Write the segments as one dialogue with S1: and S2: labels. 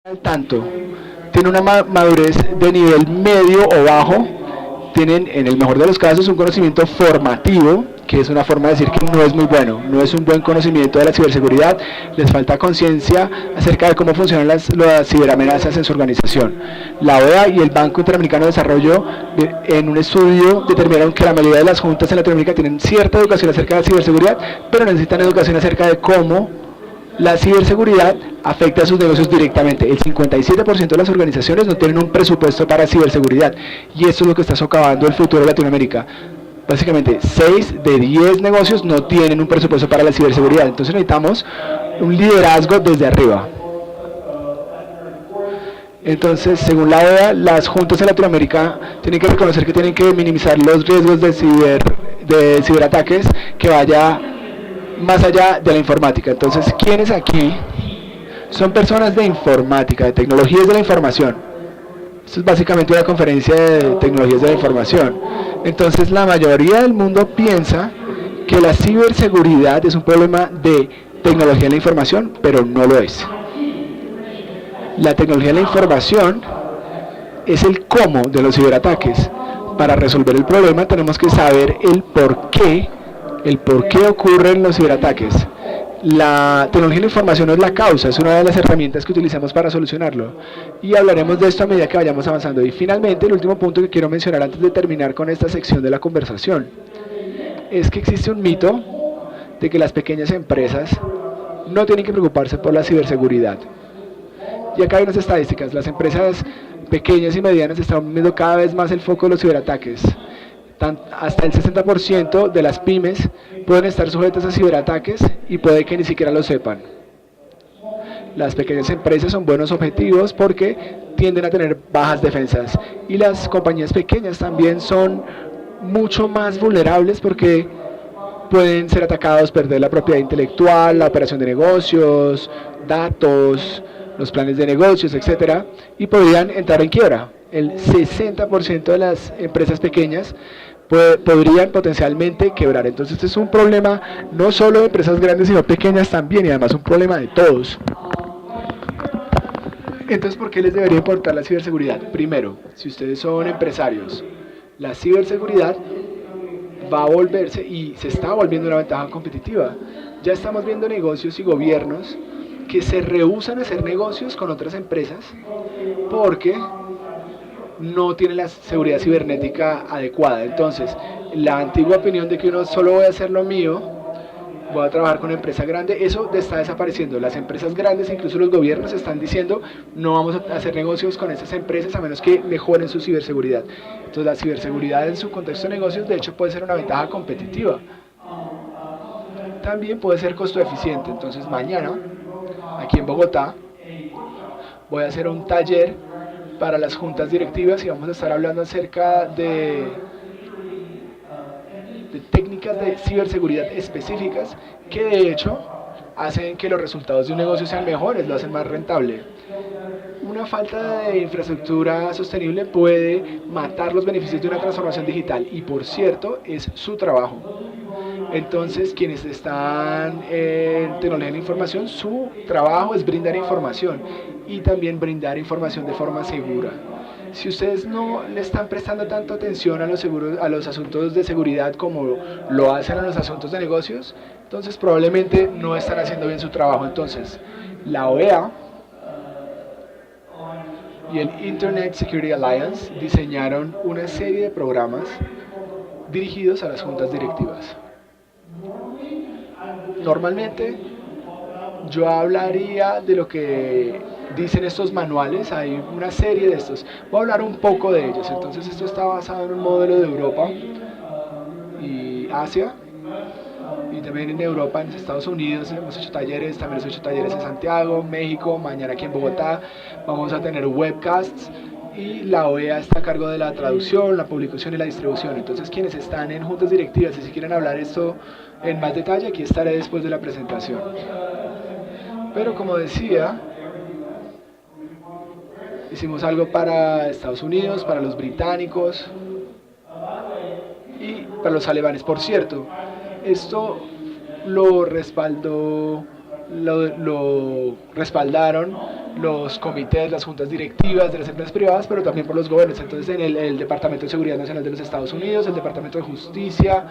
S1: al tanto, tiene una madurez de nivel medio o bajo, tienen en el mejor de los casos un conocimiento formativo, que es una forma de decir que no es muy bueno, no es un buen conocimiento de la ciberseguridad, les falta conciencia acerca de cómo funcionan las ciberamenazas en su organización. La OEA y el Banco Interamericano de Desarrollo en un estudio determinaron que la mayoría de las juntas en Latinoamérica tienen cierta educación acerca de la ciberseguridad, pero necesitan educación acerca de cómo la ciberseguridad afecta a sus negocios directamente. El 57% de las organizaciones no tienen un presupuesto para ciberseguridad y esto es lo que está socavando el futuro de Latinoamérica. Básicamente 6 de 10 negocios no tienen un presupuesto para la ciberseguridad, entonces necesitamos un liderazgo desde arriba. Entonces, según la OEA, las juntas en Latinoamérica tienen que reconocer que tienen que minimizar los riesgos de ciberataques que vaya más allá de la informática. Entonces, ¿quiénes aquí son personas de informática, de tecnologías de la información? Esto es básicamente una conferencia de tecnologías de la información. Entonces, la mayoría del mundo piensa que la ciberseguridad es un problema de tecnología de la información, pero no lo es. La tecnología de la información es el cómo de los ciberataques. Para resolver el problema tenemos que saber el por qué ocurren los ciberataques. La tecnología de la información no es la causa, es una de las herramientas que utilizamos para solucionarlo. Y hablaremos de esto a medida que vayamos avanzando. Y finalmente, el último punto que quiero mencionar antes de terminar con esta sección de la conversación, es que existe un mito de que las pequeñas empresas no tienen que preocuparse por la ciberseguridad. Y acá hay unas estadísticas, las empresas pequeñas y medianas están viendo cada vez más el foco de los ciberataques. Hasta el 60% de las pymes pueden estar sujetas a ciberataques y puede que ni siquiera lo sepan. Las pequeñas empresas son buenos objetivos porque tienden a tener bajas defensas y las compañías pequeñas también son mucho más vulnerables porque pueden ser atacados, perder la propiedad intelectual, la operación de negocios, datos, los planes de negocios, etcétera, y podrían entrar en quiebra. El 60% de las empresas pequeñas podrían potencialmente quebrar. Entonces este es un problema no solo de empresas grandes sino pequeñas también, y además un problema de todos. Entonces, ¿por qué les debería importar la ciberseguridad? Primero, si ustedes son empresarios, la ciberseguridad va a volverse y se está volviendo una ventaja competitiva. Ya estamos viendo negocios y gobiernos que se rehúsan a hacer negocios con otras empresas porque no tienen la seguridad cibernética adecuada. Entonces, la antigua opinión de que uno solo voy a hacer lo mío, voy a trabajar con una empresa grande, eso está desapareciendo. Las empresas grandes, incluso los gobiernos, están diciendo no vamos a hacer negocios con esas empresas a menos que mejoren su ciberseguridad. Entonces, la ciberseguridad en su contexto de negocios, de hecho, puede ser una ventaja competitiva. También puede ser costo eficiente. Entonces, mañana, aquí en Bogotá, voy a hacer un taller para las juntas directivas y vamos a estar hablando acerca de técnicas de ciberseguridad específicas que de hecho hacen que los resultados de un negocio sean mejores, lo hacen más rentable. Una falta de infraestructura sostenible puede matar los beneficios de una transformación digital y, por cierto, es su trabajo. Entonces, quienes están en tecnología de la información, su trabajo es brindar información y también brindar información de forma segura. Si ustedes no le están prestando tanta atención a los asuntos de seguridad como lo hacen a los asuntos de negocios, entonces probablemente no están haciendo bien su trabajo. Entonces, la OEA y el Internet Security Alliance diseñaron una serie de programas dirigidos a las juntas directivas. Normalmente yo hablaría de lo que dicen estos manuales, hay una serie de estos, voy a hablar un poco de ellos. Entonces esto está basado en un modelo de Europa y Asia, y también en Europa, en Estados Unidos hemos hecho talleres, también hemos hecho talleres en Santiago, México, mañana aquí en Bogotá vamos a tener webcasts y la OEA está a cargo de la traducción, la publicación y la distribución. Entonces quienes están en juntas directivas y si quieren hablar esto en más detalle, aquí estaré después de la presentación. Pero como decía, hicimos algo para Estados Unidos, para los británicos y para los alemanes. Por cierto, esto lo respaldó lo respaldaron los comités, las juntas directivas de las empresas privadas, pero también por los gobiernos. Entonces, en el Departamento de Seguridad Nacional de los Estados Unidos, el Departamento de Justicia,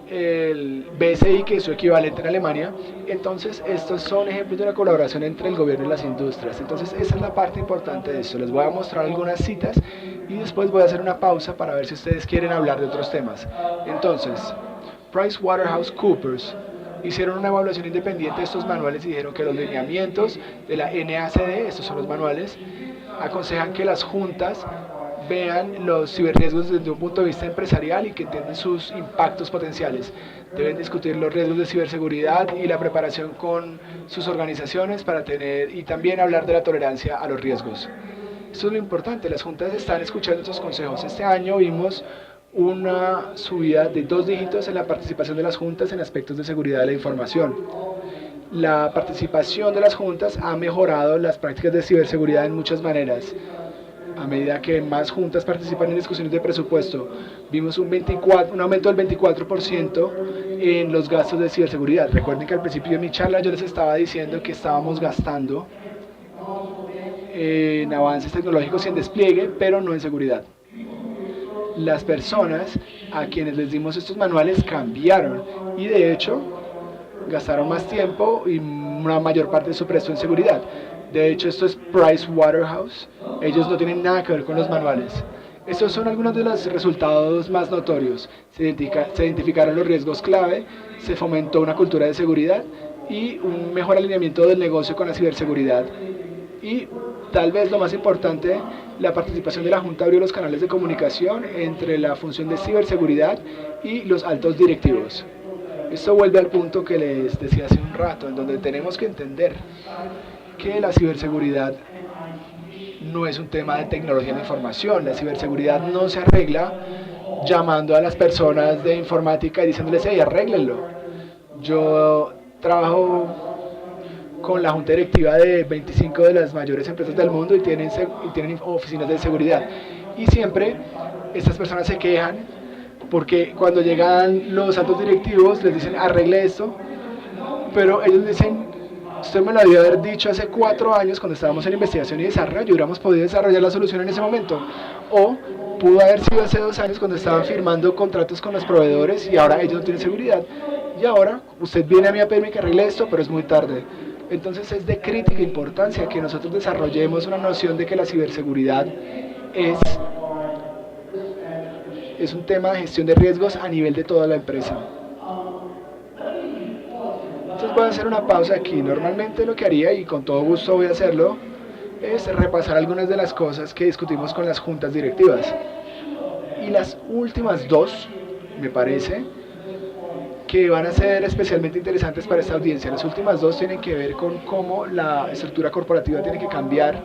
S1: el BSI, que es su equivalente en Alemania. Entonces, estos son ejemplos de una colaboración entre el gobierno y las industrias. Entonces, esa es la parte importante de esto. Les voy a mostrar algunas citas y después voy a hacer una pausa para ver si ustedes quieren hablar de otros temas. Entonces, PricewaterhouseCoopers hicieron una evaluación independiente de estos manuales y dijeron que los lineamientos de la NACD, estos son los manuales, aconsejan que las juntas vean los ciberriesgos desde un punto de vista empresarial y que entiendan sus impactos potenciales. Deben discutir los riesgos de ciberseguridad y la preparación con sus organizaciones para tener, y también hablar de la tolerancia a los riesgos. Esto es lo importante, las juntas están escuchando estos consejos. Este año vimos una subida de 2 dígitos en la participación de las juntas en aspectos de seguridad de la información. La participación de las juntas ha mejorado las prácticas de ciberseguridad en muchas maneras. A medida que más juntas participan en discusiones de presupuesto, vimos un aumento del 24% en los gastos de ciberseguridad. Recuerden que al principio de mi charla yo les estaba diciendo que estábamos gastando en avances tecnológicos y en despliegue, pero no en seguridad. Las personas a quienes les dimos estos manuales cambiaron y de hecho gastaron más tiempo y una mayor parte de su presupuesto en seguridad. De hecho, esto es Pricewaterhouse. Ellos no tienen nada que ver con los manuales. Estos son algunos de los resultados más notorios. Se identificaron los riesgos clave, se fomentó una cultura de seguridad y un mejor alineamiento del negocio con la ciberseguridad. Y tal vez lo más importante, la participación de la Junta abrió los canales de comunicación entre la función de ciberseguridad y los altos directivos. Esto vuelve al punto que les decía hace un rato, en donde tenemos que entender que la ciberseguridad no es un tema de tecnología de información. La ciberseguridad no se arregla llamando a las personas de informática y diciéndoles, hey, arréglenlo. Yo trabajo con la junta directiva de 25 de las mayores empresas del mundo y tienen oficinas de seguridad. Y siempre estas personas se quejan porque cuando llegan los altos directivos les dicen, arregle esto, pero ellos dicen, usted me lo debió haber dicho hace 4 años cuando estábamos en investigación y desarrollo y hubiéramos podido desarrollar la solución en ese momento. O pudo haber sido hace 2 años cuando estaban firmando contratos con los proveedores y ahora ellos no tienen seguridad. Y ahora usted viene a mí a pedirme que arregle esto, pero es muy tarde. Entonces es de crítica importancia que nosotros desarrollemos una noción de que la ciberseguridad es un tema de gestión de riesgos a nivel de toda la empresa. Entonces voy a hacer una pausa aquí. Normalmente lo que haría, y con todo gusto voy a hacerlo, es repasar algunas de las cosas que discutimos con las juntas directivas. Y las últimas 2, me parece, que van a ser especialmente interesantes para esta audiencia. Las últimas 2 tienen que ver con cómo la estructura corporativa tiene que cambiar,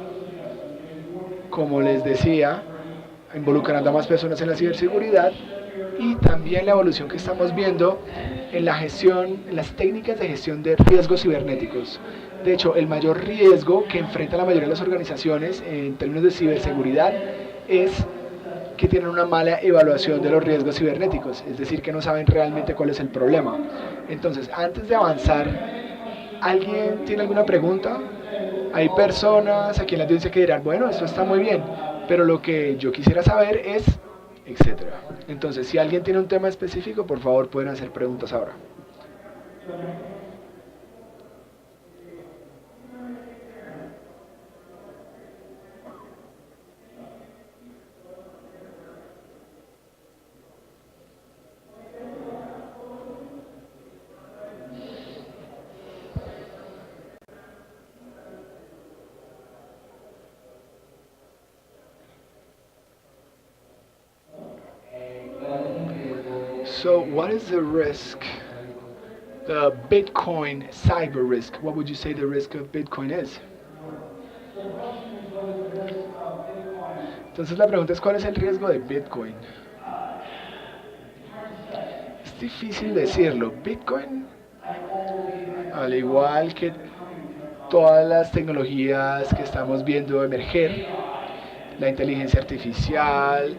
S1: como les decía, involucrando a más personas en la ciberseguridad, y también la evolución que estamos viendo en la gestión, en las técnicas de gestión de riesgos cibernéticos. De hecho, el mayor riesgo que enfrenta la mayoría de las organizaciones en términos de ciberseguridad es que tienen una mala evaluación de los riesgos cibernéticos, es decir, que no saben realmente cuál es el problema. Entonces, antes de avanzar, ¿alguien tiene alguna pregunta? Hay personas aquí en la audiencia que dirán, bueno, esto está muy bien, pero lo que yo quisiera saber es, etcétera. Entonces, si alguien tiene un tema específico, por favor, pueden hacer preguntas ahora. So, what is the risk? The Bitcoin cyber risk. What would you say the risk of Bitcoin is? Entonces la pregunta es, ¿cuál es el riesgo de Bitcoin? Es difícil decirlo. Bitcoin, al igual que todas las tecnologías que estamos viendo emerger, la inteligencia artificial,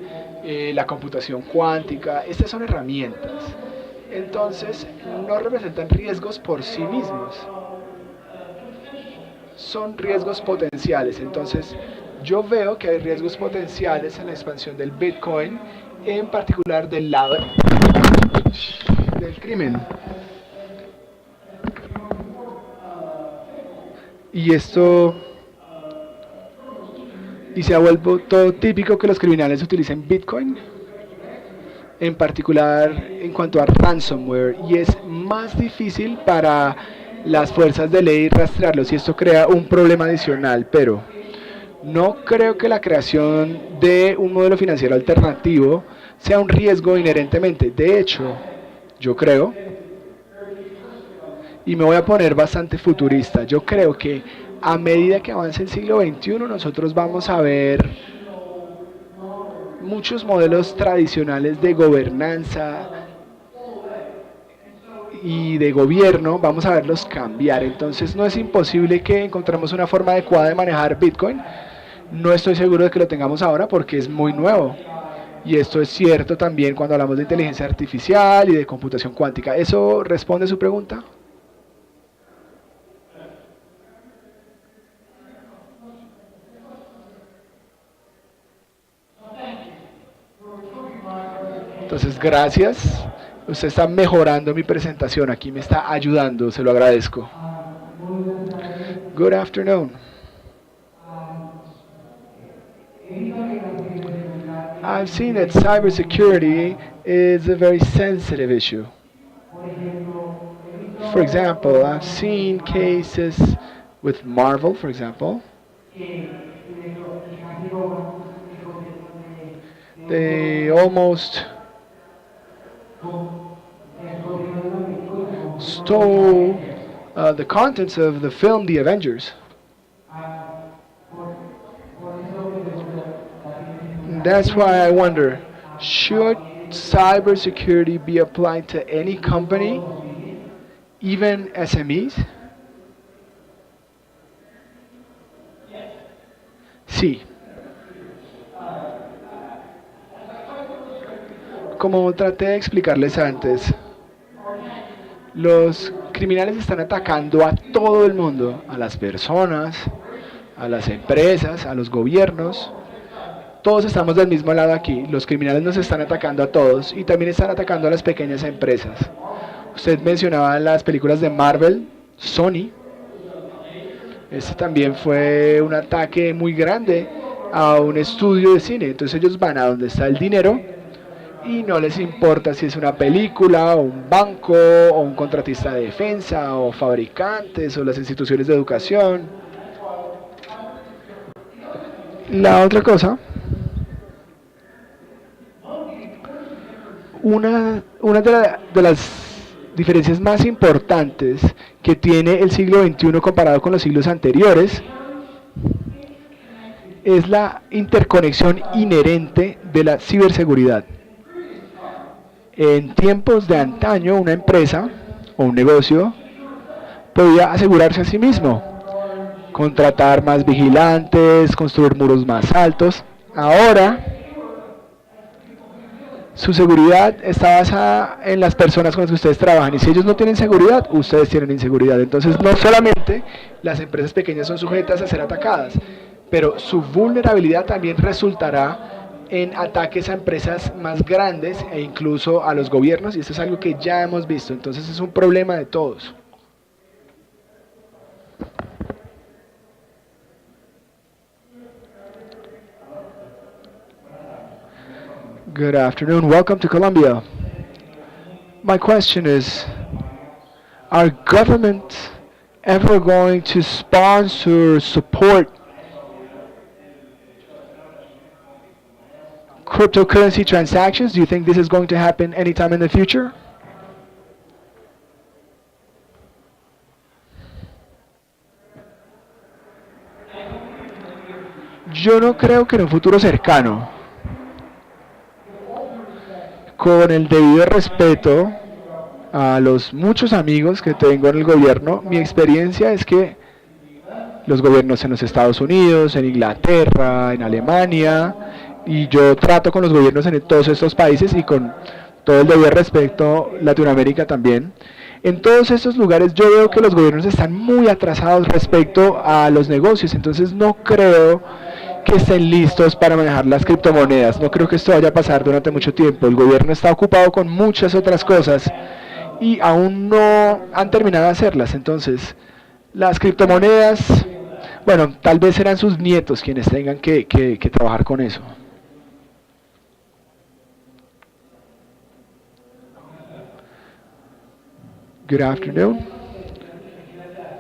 S1: la computación cuántica, estas son herramientas. Entonces, no representan riesgos por sí mismos. son riesgos potenciales. Entonces, yo veo que hay riesgos potenciales en la expansión del Bitcoin, en particular del lado del crimen. Y se ha vuelto todo típico que los criminales utilicen Bitcoin, en particular en cuanto a ransomware, y es más difícil para las fuerzas de ley rastrearlos, y esto crea un problema adicional. Pero no creo que la creación de un modelo financiero alternativo sea un riesgo inherentemente. De hecho, yo creo, y me voy a poner bastante futurista, yo creo que a medida que avance el siglo XXI nosotros vamos a ver muchos modelos tradicionales de gobernanza y de gobierno, vamos a verlos cambiar. Entonces no es imposible que encontremos una forma adecuada de manejar Bitcoin. No estoy seguro de que lo tengamos ahora porque es muy nuevo. Y esto es cierto también cuando hablamos de inteligencia artificial y de computación cuántica. ¿Eso responde a su pregunta? Entonces, gracias. Usted está mejorando mi presentación. Aquí me está ayudando. Se lo agradezco. Good afternoon. I've seen that cybersecurity is a very sensitive issue. For example, I've seen cases with Marvel, for example. They almost stole the contents of the film The Avengers. That's why I wonder, should cybersecurity be applied to any company, even SMEs? Sí. Como traté de explicarles antes, los criminales están atacando a todo el mundo, a las personas, a las empresas, a los gobiernos. Todos estamos del mismo lado aquí. Los criminales nos están atacando a todos y también están atacando a las pequeñas empresas. Usted mencionaba las películas de Marvel, Sony. Este también fue un ataque muy grande a un estudio de cine. Entonces ellos van a donde está el dinero y no les importa si es una película o un banco o un contratista de defensa o fabricantes o las instituciones de educación. La otra cosa, una de las diferencias más importantes que tiene el siglo XXI comparado con los siglos anteriores es la interconexión inherente de la ciberseguridad. En tiempos de antaño, una empresa o un negocio podía asegurarse a sí mismo, contratar más vigilantes, construir muros más altos. Ahora, su seguridad está basada en las personas con las que ustedes trabajan, y si ellos no tienen seguridad, ustedes tienen inseguridad. Entonces, no solamente las empresas pequeñas son sujetas a ser atacadas, pero su vulnerabilidad también resultará en ataques a empresas más grandes e incluso a los gobiernos, y esto es algo que ya hemos visto. Entonces es un problema de todos. Good afternoon, welcome to Colombia. My question is, are governments ever going to sponsor, support cryptocurrency transactions? Do you think this is going to happen anytime in the future? Yo no creo que en un futuro cercano, con el debido respeto a los muchos amigos que tengo en el gobierno, mi experiencia es que los gobiernos en los Estados Unidos, en Inglaterra, en Alemania, y yo trato con los gobiernos en todos estos países y con todo el debido respeto Latinoamérica también, En todos estos lugares yo veo que los gobiernos están muy atrasados respecto a los negocios, entonces no creo que estén listos para manejar las criptomonedas. No creo que esto vaya a pasar durante mucho tiempo. El gobierno está ocupado con muchas otras cosas y aún no han terminado de hacerlas. Entonces, las criptomonedas, bueno, tal vez serán sus nietos quienes tengan que trabajar con eso. Good afternoon.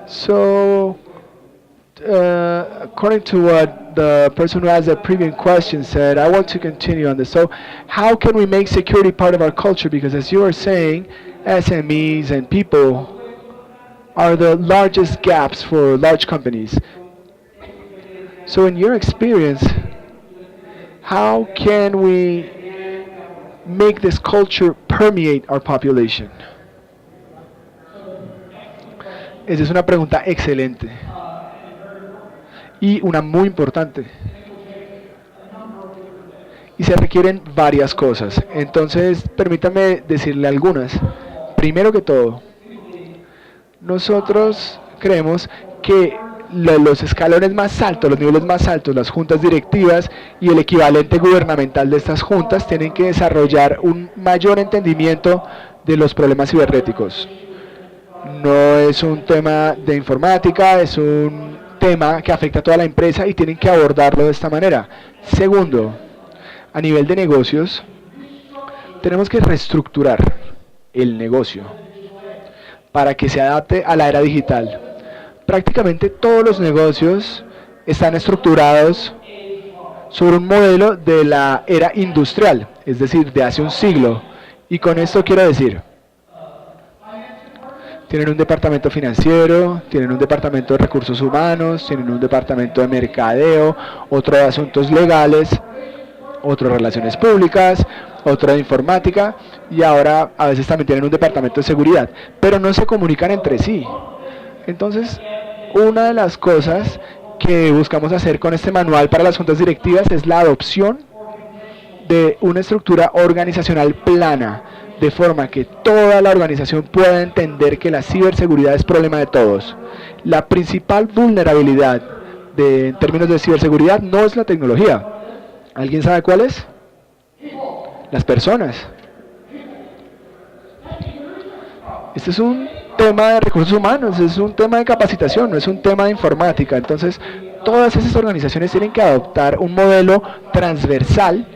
S1: So, according to what the person who asked the previous question said, I want to continue on this. So, how can we make security part of our culture? Because as you were saying, SMEs and people are the largest gaps for large companies. So in your experience, how can we make this culture permeate our population? Esa es una pregunta excelente y una muy importante. Y se requieren varias cosas. Entonces, permítame decirle algunas. Primero que todo, nosotros creemos que los escalones más altos, los niveles más altos, las juntas directivas y el equivalente gubernamental de estas juntas tienen que desarrollar un mayor entendimiento de los problemas cibernéticos. No es un tema de informática, es un tema que afecta a toda la empresa y tienen que abordarlo de esta manera. Segundo, a nivel de negocios, tenemos que reestructurar el negocio para que se adapte a la era digital. Prácticamente todos los negocios están estructurados sobre un modelo de la era industrial, es decir, de hace un siglo. Y con esto quiero decir, tienen un departamento financiero, tienen un departamento de recursos humanos, tienen un departamento de mercadeo, otro de asuntos legales, otro de relaciones públicas, otro de informática y ahora a veces también tienen un departamento de seguridad, pero no se comunican entre sí. Entonces, una de las cosas que buscamos hacer con este manual para las juntas directivas es la adopción de una estructura organizacional plana, de forma que toda la organización pueda entender que la ciberseguridad es problema de todos. La principal vulnerabilidad en términos de ciberseguridad no es la tecnología. ¿Alguien sabe cuál es? Las personas. Este es un tema de recursos humanos, es un tema de capacitación, no es un tema de informática. Entonces, todas esas organizaciones tienen que adoptar un modelo transversal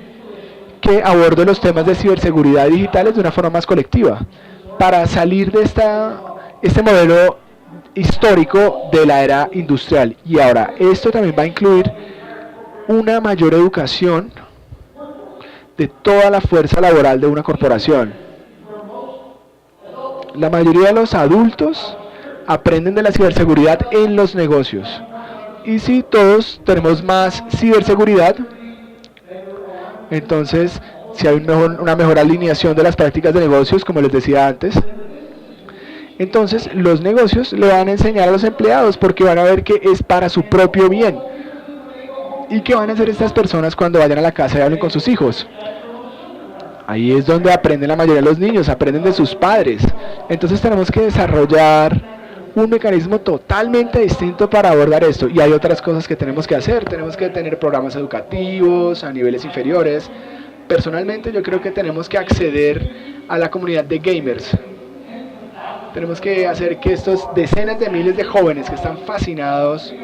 S1: que aborde los temas de ciberseguridad digitales de una forma más colectiva, para salir de este modelo histórico de la era industrial. Y ahora, esto también va a incluir una mayor educación de toda la fuerza laboral de una corporación. La mayoría de los adultos aprenden de la ciberseguridad en los negocios. Y si todos tenemos más ciberseguridad, entonces si hay una mejor alineación de las prácticas de negocios, como les decía antes, entonces los negocios le van a enseñar a los empleados porque van a ver que es para su propio bien. ¿Y qué van a hacer estas personas cuando vayan a la casa y hablen con sus hijos? Ahí es donde aprenden la mayoría de los niños, aprenden de sus padres. Entonces tenemos que desarrollar un mecanismo totalmente distinto para abordar esto. Y hay otras cosas que tenemos que hacer. Tenemos que tener programas educativos a niveles inferiores. Personalmente yo creo que tenemos que acceder a la comunidad de gamers. Tenemos que hacer que estos decenas de miles de jóvenes que están fascinados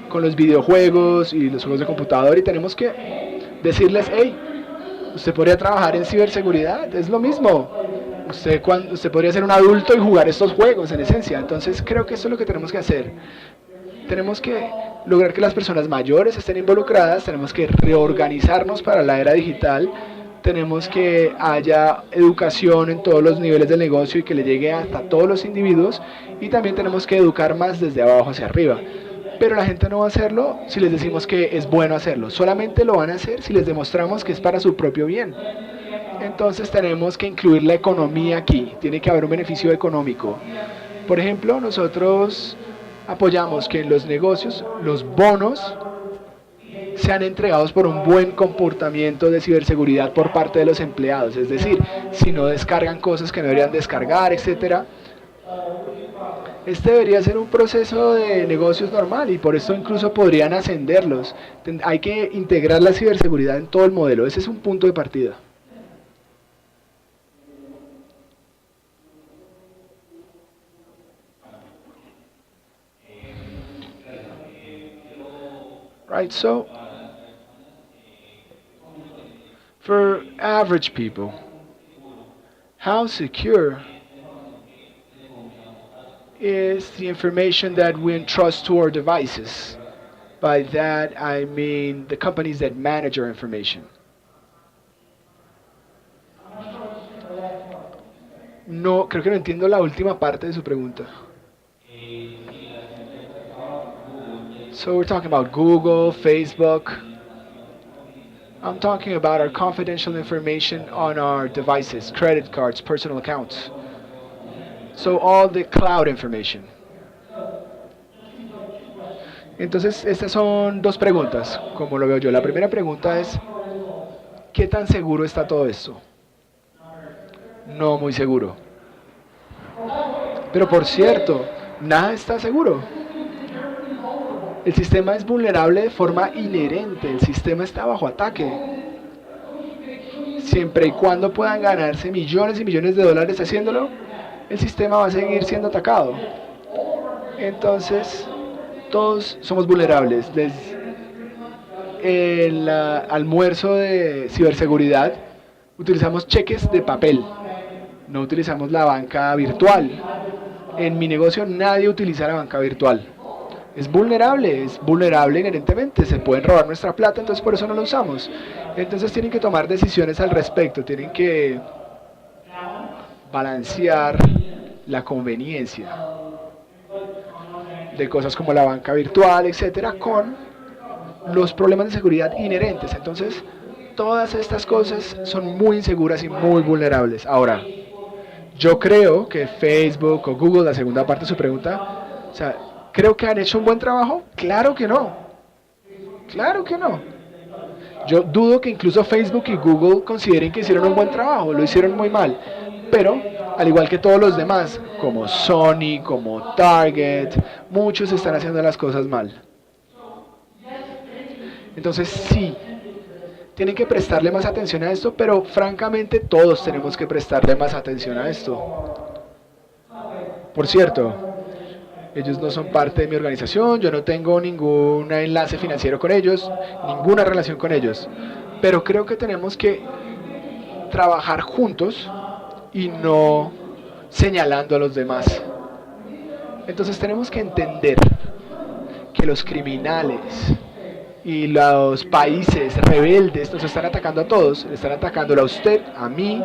S1: con los videojuegos y los juegos de computador, y tenemos que decirles, hey, usted podría trabajar en ciberseguridad, es lo mismo. Usted podría ser un adulto y jugar estos juegos en esencia. Entonces creo que eso es lo que tenemos que hacer. Tenemos que lograr que las personas mayores estén involucradas, tenemos que reorganizarnos para la era digital, tenemos que haya educación en todos los niveles del negocio y que le llegue hasta todos los individuos, y también tenemos que educar más desde abajo hacia arriba. Pero la gente no va a hacerlo si les decimos que es bueno hacerlo, solamente lo van a hacer si les demostramos que es para su propio bien. Entonces tenemos que incluir la economía aquí, tiene que haber un beneficio económico. Por ejemplo, nosotros apoyamos que en los negocios los bonos sean entregados por un buen comportamiento de ciberseguridad por parte de los empleados, es decir, si no descargan cosas que no deberían descargar, etcétera, Este debería ser un proceso de negocios normal y por eso incluso podrían ascenderlos. Hay que integrar la ciberseguridad en todo el modelo. Ese es un punto de partida. Right, so for average people, how secure is the information that we entrust to our devices? By that I mean the companies that manage our information. No, creo que no entiendo la última parte de su pregunta. So we're talking about Google, Facebook. I'm talking about our confidential information on our devices, credit cards, personal accounts. So all the cloud information. Entonces, estas son dos preguntas, como lo veo yo. La primera pregunta es, ¿qué tan seguro está todo esto? No muy seguro. Pero por cierto, nada está seguro. El sistema es vulnerable de forma inherente, el sistema está bajo ataque. Siempre y cuando puedan ganarse millones y millones de dólares haciéndolo, el sistema va a seguir siendo atacado. Entonces, todos somos vulnerables. Desde el almuerzo de ciberseguridad, utilizamos cheques de papel, no utilizamos la banca virtual. En mi negocio nadie utiliza la banca virtual. Es vulnerable inherentemente, se pueden robar nuestra plata, entonces por eso no lo usamos. Entonces tienen que tomar decisiones al respecto, tienen que balancear la conveniencia de cosas como la banca virtual, etcétera, con los problemas de seguridad inherentes. Entonces, todas estas cosas son muy inseguras y muy vulnerables. Ahora, yo creo que Facebook o Google, la segunda parte de su pregunta, o sea, ¿creo que han hecho un buen trabajo? Claro que no. Claro que no. Yo dudo que incluso Facebook y Google consideren que hicieron un buen trabajo, lo hicieron muy mal. Pero, al igual que todos los demás, como Sony, como Target, muchos están haciendo las cosas mal. Entonces sí, tienen que prestarle más atención a esto, pero francamente todos tenemos que prestarle más atención a esto. Por cierto, ellos no son parte de mi organización, yo no tengo ningún enlace financiero con ellos, ninguna relación con ellos, pero creo que tenemos que trabajar juntos y no señalando a los demás. Entonces tenemos que entender que los criminales y los países rebeldes nos están atacando a todos, le están atacándolo a usted, a mí,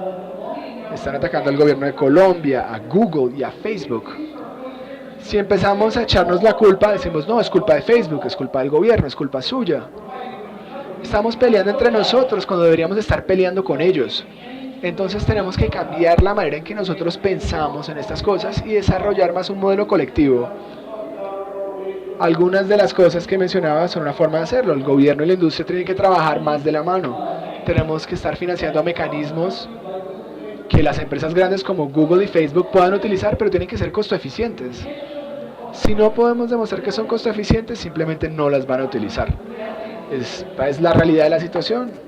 S1: están atacando al gobierno de Colombia, a Google y a Facebook. Si empezamos a echarnos la culpa, decimos, no, es culpa de Facebook, es culpa del gobierno, es culpa suya. Estamos peleando entre nosotros cuando deberíamos estar peleando con ellos. Entonces tenemos que cambiar la manera en que nosotros pensamos en estas cosas y desarrollar más un modelo colectivo. Algunas de las cosas que mencionaba son una forma de hacerlo. El gobierno y la industria tienen que trabajar más de la mano. Tenemos que estar financiando mecanismos que las empresas grandes como Google y Facebook puedan utilizar, pero tienen que ser costo eficientes. Si no podemos demostrar que son costo eficientes, simplemente no las van a utilizar. Es la realidad de la situación.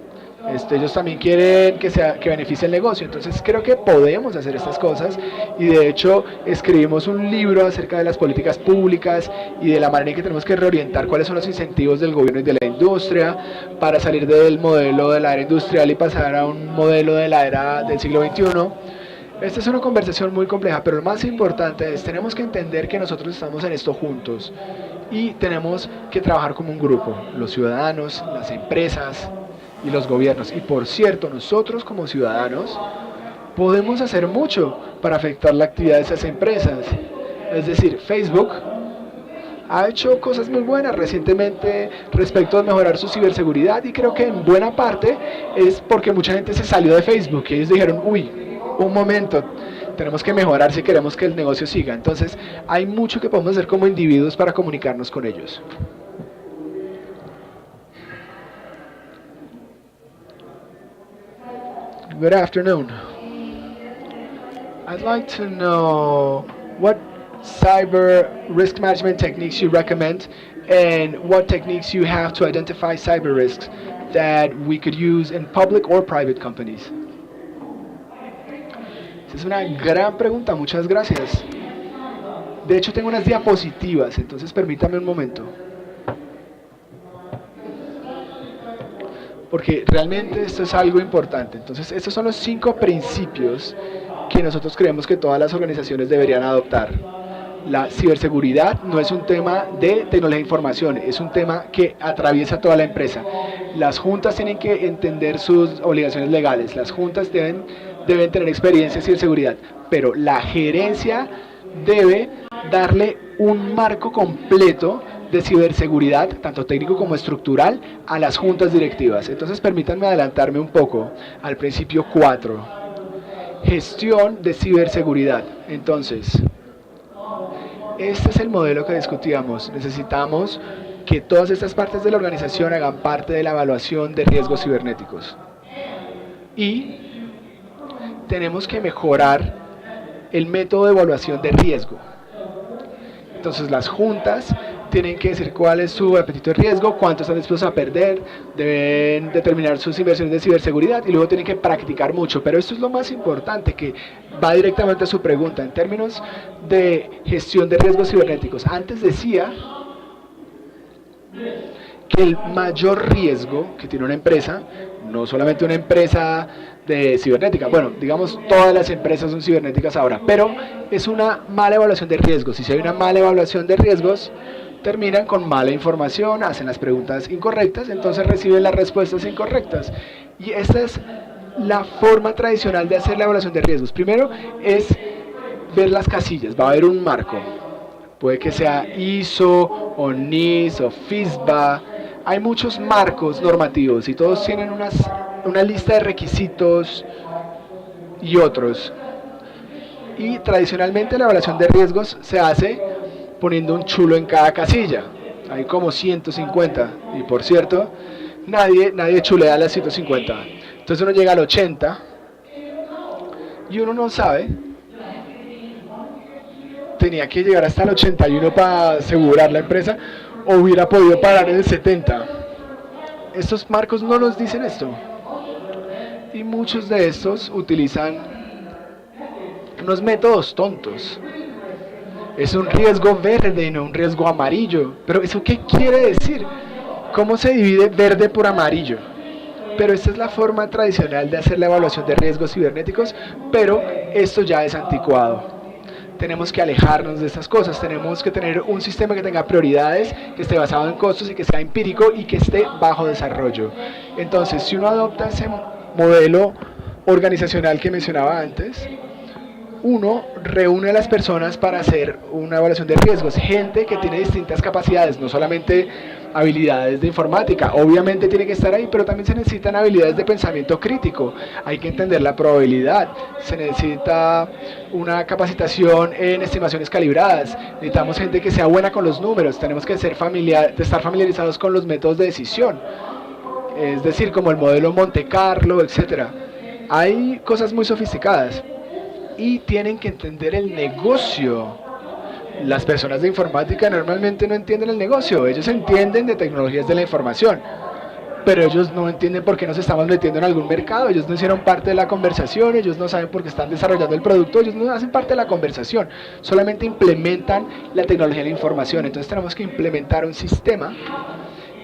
S1: Ellos también quieren que beneficie el negocio, entonces creo que podemos hacer estas cosas y de hecho escribimos un libro acerca de las políticas públicas y de la manera en que tenemos que reorientar cuáles son los incentivos del gobierno y de la industria para salir del modelo de la era industrial y pasar a un modelo de la era del siglo XXI. Esta es una conversación muy compleja, pero lo más importante es tenemos que entender que nosotros estamos en esto juntos y tenemos que trabajar como un grupo, los ciudadanos, las empresas y los gobiernos. Y por cierto, nosotros como ciudadanos podemos hacer mucho para afectar la actividad de esas empresas. Es decir, Facebook ha hecho cosas muy buenas recientemente respecto a mejorar su ciberseguridad y creo que en buena parte es porque mucha gente se salió de Facebook y ellos dijeron, uy, un momento, tenemos que mejorar si queremos que el negocio siga. Entonces hay mucho que podemos hacer como individuos para comunicarnos con ellos. Good afternoon. I'd like to know what cyber risk management techniques you recommend and what techniques you have to identify cyber risks that we could use in public or private companies? Esa es una gran pregunta, muchas gracias. De hecho, tengo unas diapositivas, entonces permítame un momento. Porque realmente esto es algo importante. Entonces, estos son los 5 principios que nosotros creemos que todas las organizaciones deberían adoptar. La ciberseguridad no es un tema de tecnología de información, es un tema que atraviesa toda la empresa. Las juntas tienen que entender sus obligaciones legales, las juntas deben tener experiencia en ciberseguridad, pero la gerencia debe darle un marco completo de ciberseguridad, tanto técnico como estructural, a las juntas directivas. Entonces permítanme adelantarme un poco al principio 4. Gestión de ciberseguridad. Entonces, este es el modelo que discutíamos. Necesitamos que todas estas partes de la organización hagan parte de la evaluación de riesgos cibernéticos. Y tenemos que mejorar el método de evaluación de riesgo. Entonces las juntas tienen que decir cuál es su apetito de riesgo, cuánto están dispuestos a perder, deben determinar sus inversiones de ciberseguridad y luego tienen que practicar mucho. Pero esto es lo más importante, que va directamente a su pregunta en términos de gestión de riesgos cibernéticos. Antes decía que el mayor riesgo que tiene una empresa, no solamente una empresa de cibernética, bueno, digamos todas las empresas son cibernéticas ahora, pero es una mala evaluación de riesgos. Y si hay una mala evaluación de riesgos, terminan con mala información, hacen las preguntas incorrectas, entonces reciben las respuestas incorrectas. Y esta es la forma tradicional de hacer la evaluación de riesgos. Primero es ver las casillas, va a haber un marco, puede que sea ISO o NIST o FISBA. Hay muchos marcos normativos y todos tienen una lista de requisitos y otros. Y tradicionalmente la evaluación de riesgos se hace poniendo un chulo en cada casilla. Hay como 150 y por cierto, nadie chulea a las 150. Entonces uno llega al 80 y uno no sabe. Tenía que llegar hasta el 81 para asegurar la empresa, o hubiera podido parar en el 70. Estos marcos no nos dicen esto. Y muchos de estos utilizan unos métodos tontos. Es un riesgo verde y no un riesgo amarillo. ¿Pero eso qué quiere decir? ¿Cómo se divide verde por amarillo? Pero esta es la forma tradicional de hacer la evaluación de riesgos cibernéticos, pero esto ya es anticuado. Tenemos que alejarnos de estas cosas, tenemos que tener un sistema que tenga prioridades, que esté basado en costos y que sea empírico y que esté bajo desarrollo. Entonces, si uno adopta ese modelo organizacional que mencionaba antes, uno reúne a las personas para hacer una evaluación de riesgos, gente que tiene distintas capacidades, no solamente habilidades de informática, obviamente tiene que estar ahí, pero también se necesitan habilidades de pensamiento crítico, hay que entender la probabilidad, se necesita una capacitación en estimaciones calibradas, necesitamos gente que sea buena con los números, tenemos que estar familiarizados con los métodos de decisión, es decir, como el modelo Monte Carlo, etcétera. Hay cosas muy sofisticadas y tienen que entender el negocio. Las personas de informática normalmente no entienden el negocio, ellos entienden de tecnologías de la información, pero ellos no entienden por qué nos estamos metiendo en algún mercado, ellos no hicieron parte de la conversación, ellos no saben por qué están desarrollando el producto, ellos no hacen parte de la conversación, solamente implementan la tecnología de la información. Entonces tenemos que implementar un sistema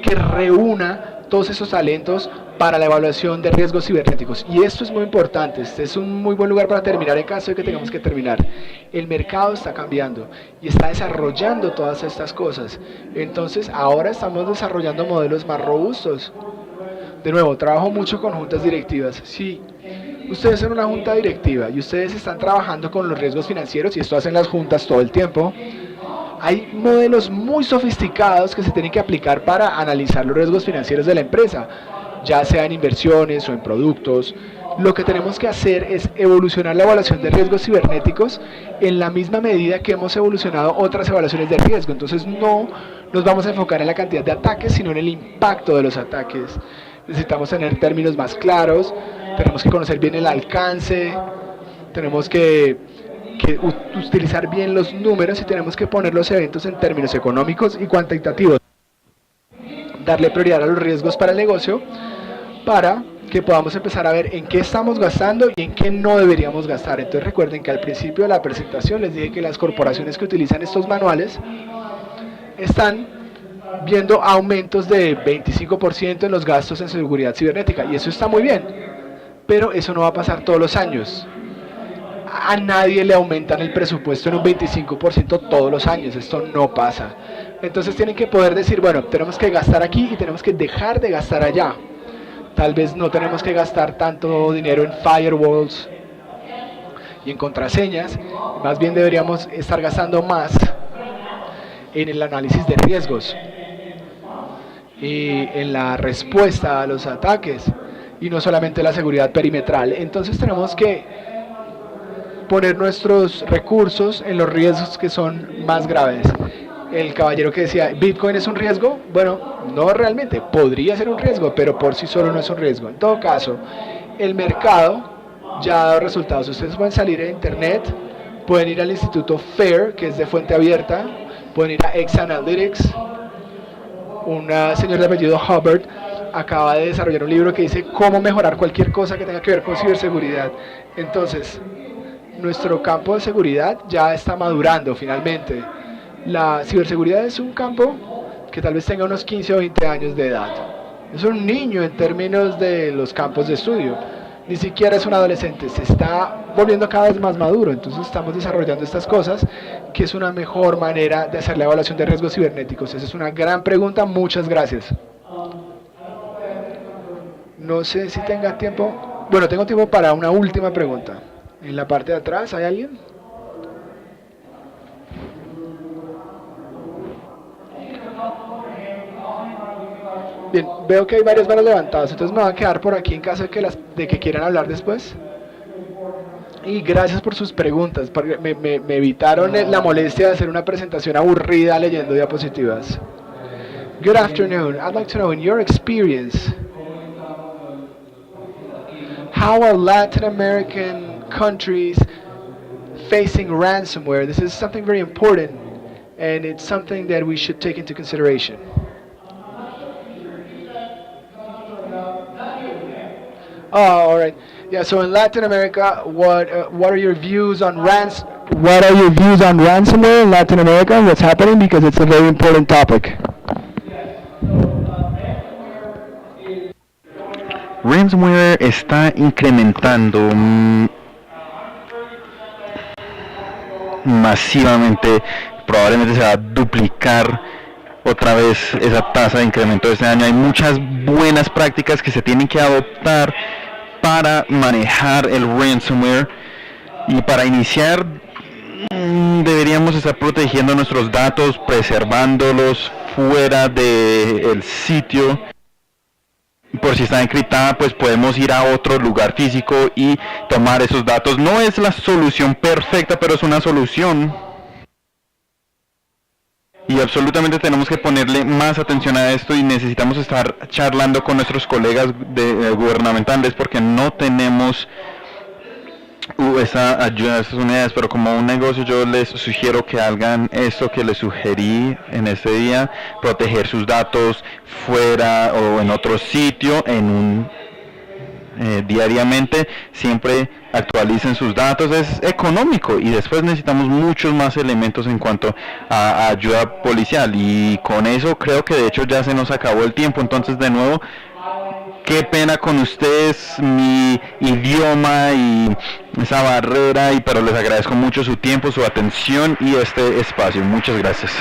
S1: que reúna todos esos talentos para la evaluación de riesgos cibernéticos. Y esto es muy importante, este es un muy buen lugar para terminar en caso de que tengamos que terminar. El mercado está cambiando y está desarrollando todas estas cosas. Entonces ahora estamos desarrollando modelos más robustos. De nuevo, trabajo mucho con juntas directivas. Si ustedes son una junta directiva y ustedes están trabajando con los riesgos financieros, y esto hacen las juntas todo el tiempo, hay modelos muy sofisticados que se tienen que aplicar para analizar los riesgos financieros de la empresa, ya sea en inversiones o en productos. Lo que tenemos que hacer es evolucionar la evaluación de riesgos cibernéticos en la misma medida que hemos evolucionado otras evaluaciones de riesgo. Entonces no nos vamos a enfocar en la cantidad de ataques, sino en el impacto de los ataques. Necesitamos tener términos más claros, tenemos que conocer bien el alcance, tenemos que que utilizar bien los números y tenemos que poner los eventos en términos económicos y cuantitativos. Darle prioridad a los riesgos para el negocio para que podamos empezar a ver en qué estamos gastando y en qué no deberíamos gastar. Entonces recuerden que al principio de la presentación les dije que las corporaciones que utilizan estos manuales están viendo aumentos de 25% en los gastos en seguridad cibernética, y eso está muy bien, pero eso no va a pasar todos los años. A nadie le aumentan el presupuesto en un 25% todos los años, esto no pasa. Entonces tienen que poder decir, bueno, tenemos que gastar aquí y tenemos que dejar de gastar allá. Tal vez no tenemos que gastar tanto dinero en firewalls y en contraseñas, más bien deberíamos estar gastando más en el análisis de riesgos y en la respuesta a los ataques, y no solamente la seguridad perimetral. Entonces tenemos que poner nuestros recursos en los riesgos que son más graves. El caballero que decía, ¿Bitcoin es un riesgo? Bueno, no realmente, podría ser un riesgo, pero por sí solo no es un riesgo. En todo caso, el mercado ya ha dado resultados. Ustedes pueden salir a internet, pueden ir al Instituto FAIR, que es de fuente abierta, pueden ir a X-Analytics. Un señor de apellido Hubbard acaba de desarrollar un libro que dice cómo mejorar cualquier cosa que tenga que ver con ciberseguridad. Entonces, nuestro campo de seguridad ya está madurando finalmente. La ciberseguridad es un campo que tal vez tenga unos 15 o 20 años de edad. Es un niño en términos de los campos de estudio. Ni siquiera es un adolescente, se está volviendo cada vez más maduro. Entonces estamos desarrollando estas cosas, que es una mejor manera de hacer la evaluación de riesgos cibernéticos. Esa es una gran pregunta, muchas gracias. No sé si tenga tiempo. Bueno, tengo tiempo para una última pregunta. En la parte de atrás, ¿hay alguien? Bien, veo que hay varias manos levantadas, entonces me voy a quedar por aquí en caso de que quieran hablar después. Y gracias por sus preguntas, porque me evitaron la molestia de hacer una presentación aburrida leyendo diapositivas. Good afternoon. I'd like to know, in your experience, how are Latin American countries facing ransomware? This is something very important, and it's something that we should take into consideration. Oh, all right. Yeah. So in Latin America, what are your views on What are your views on ransomware in Latin America? What's happening, because it's a very important topic.
S2: Ransomware está incrementando masivamente, probablemente se va a duplicar otra vez esa tasa de incremento de este año. Hay muchas buenas prácticas que se tienen que adoptar para manejar el ransomware, y para iniciar deberíamos estar protegiendo nuestros datos, preservándolos fuera del sitio. Por si está encriptada, pues podemos ir a otro lugar físico y tomar esos datos. No es la solución perfecta, pero es una solución. Y absolutamente tenemos que ponerle más atención a esto, y necesitamos estar charlando con nuestros colegas gubernamentales, porque no tenemos esa ayuda, esas unidades. Pero como un negocio, yo les sugiero que hagan esto que les sugerí en este día: proteger sus datos fuera o en otro sitio, diariamente. Siempre actualicen sus datos, es económico, y después necesitamos muchos más elementos en cuanto a ayuda policial. Y con eso creo que de hecho ya se nos acabó el tiempo. Entonces, de nuevo, qué pena con ustedes, mi idioma y esa barrera, pero les agradezco mucho su tiempo, su atención y este espacio. Muchas gracias.